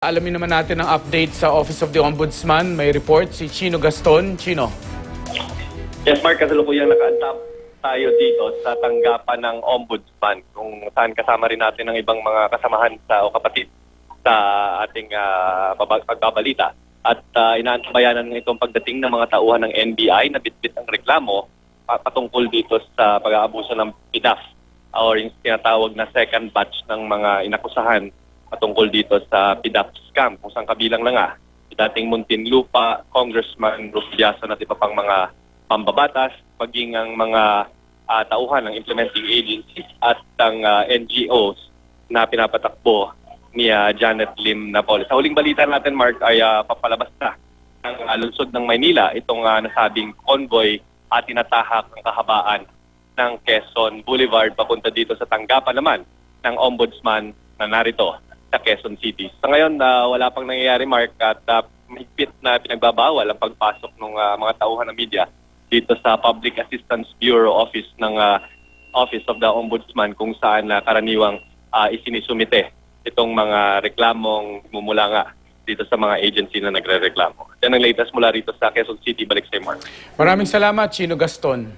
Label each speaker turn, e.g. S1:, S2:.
S1: Alamin naman natin ang update sa Office of the Ombudsman. May report si Chino Gaston. Chino.
S2: Yes, Mark, kasalukuyang naka-adapt tayo dito sa tanggapan ng Ombudsman kung saan kasama rin natin ang ibang mga kasamahan sa o kapatid sa ating pagbabalita. At inaantabayanan ng itong pagdating ng mga tauhan ng NBI na bitbit ang reklamo patungkol dito sa pag-aabuso ng PDAF o yung tinatawag na second batch ng mga inakusahan patungkol dito sa PDAF scam kung saan kabilang na nga dating Muntinlupa, Congressman Rufiason at iba pang mga pambabatas, maging ang mga tauhan ng implementing agencies at ang NGOs na pinapatakbo ni Janet Lim Napoles. Sa huling balita natin, Mark, ay papalabas na ng lungsod ng Maynila itong nasabing convoy at tinatahak ang kahabaan ng Quezon Boulevard papunta dito sa tanggapan naman ng Ombudsman na narito sa Quezon City. Sa ngayon, wala pang nangyayari, Mark, at mahigpit na pinagbabawal ang pagpasok ng mga tauhan ng media dito sa Public Assistance Bureau Office ng Office of the Ombudsman kung saan karaniwang isinisumite itong mga reklamong mumula nga dito sa mga agency na nagre-reklamo. Yan ang latest mula rito sa Quezon City. Balik sa Mark.
S1: Maraming salamat, Chino Gaston.